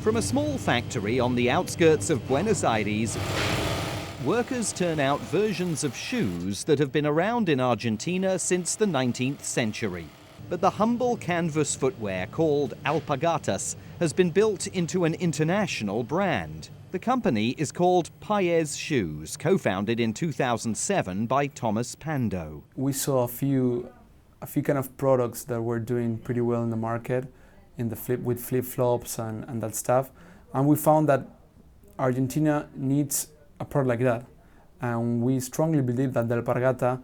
From a small factory on the outskirts of Buenos Aires, workers turn out versions of shoes that have been around in Argentina since the 19th century. But the humble canvas footwear called alpargatas has been built into an international brand. The company is called Paez Shoes, co-founded in 2007 by Thomas Pando. We saw a few kind of products that were doing pretty well in the market, with flip-flops and that stuff, and we found that Argentina needs a product like that, and we strongly believe that the alpargata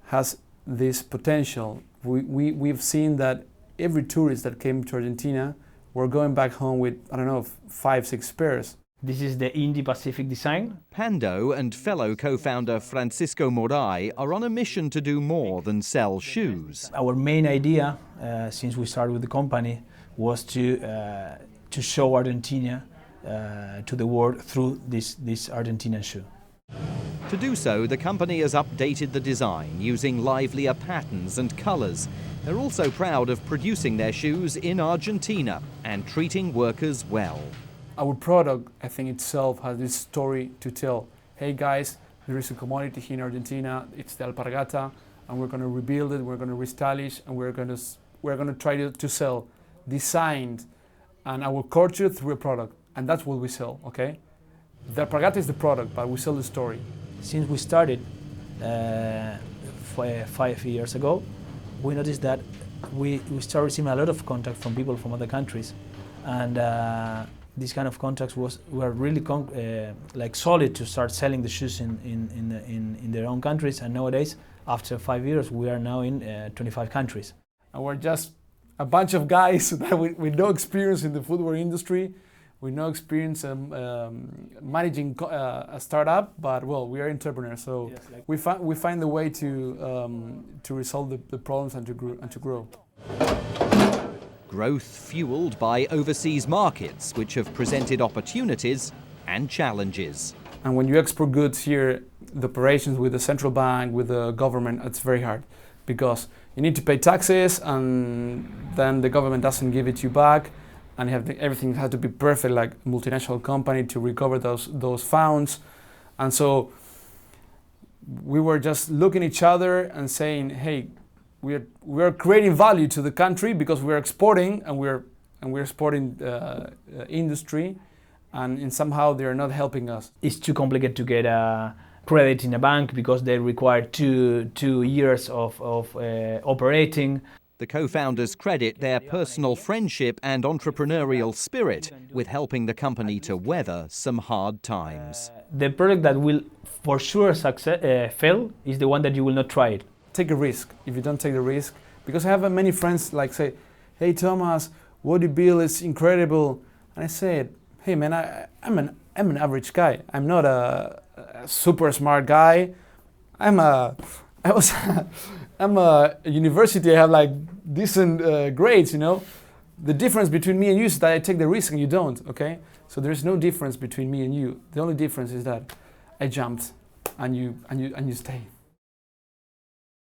has this potential. We've seen that every tourist that came to Argentina were going back home with, I don't know, 5-6 pairs. This is the Indo-Pacific design. Pando and fellow co-founder Francisco Moray are on a mission to do more than sell shoes. Our main idea, since we started with the company, was to show Argentina to the world through this Argentinian shoe. To do so, the company has updated the design using livelier patterns and colors. They're also proud of producing their shoes in Argentina and treating workers well. Our product, I think itself, has this story to tell. Hey guys, there is a commodity here in Argentina, it's the alpargata, and we're going to rebuild it, we're going to restylish, and we're going to try to sell designed and our culture through a product, and that's what we sell, okay? The alpargata is the product, but we sell the story. Since we started 5 years ago, we noticed that we started receiving a lot of contact from people from other countries, and these kind of contacts were really solid to start selling the shoes in their own countries. And nowadays, after 5 years, we are now in 25 countries. And we're just a bunch of guys with no experience in the footwear industry, with no experience managing a startup, but well, we are entrepreneurs, so yes, we find the way to resolve the problems and to grow. Growth fueled by overseas markets, which have presented opportunities and challenges. And when you export goods here, the operations with the central bank, with the government, it's very hard because you need to pay taxes and then the government doesn't give it to you back, and everything has to be perfect like a multinational company to recover those funds. And so we were just looking at each other and saying, hey, we are creating value to the country because we're exporting and we're exporting industry, and somehow they're not helping us. It's too complicated to get a credit in a bank because they require two years of operating. The co-founders credit their personal friendship and entrepreneurial spirit with helping the company to weather some hard times. The product that will for sure fail is the one that you will not try it. Take a risk. If you don't take the risk, because I have many friends like say, hey Thomas, what you build is incredible. And I said, hey man, I'm an average guy. I'm not a super smart guy. I'm a university. I have like decent grades, you know. The difference between me and you is that I take the risk and you don't, okay? So there's no difference between me and you. The only difference is that I jumped and you stay.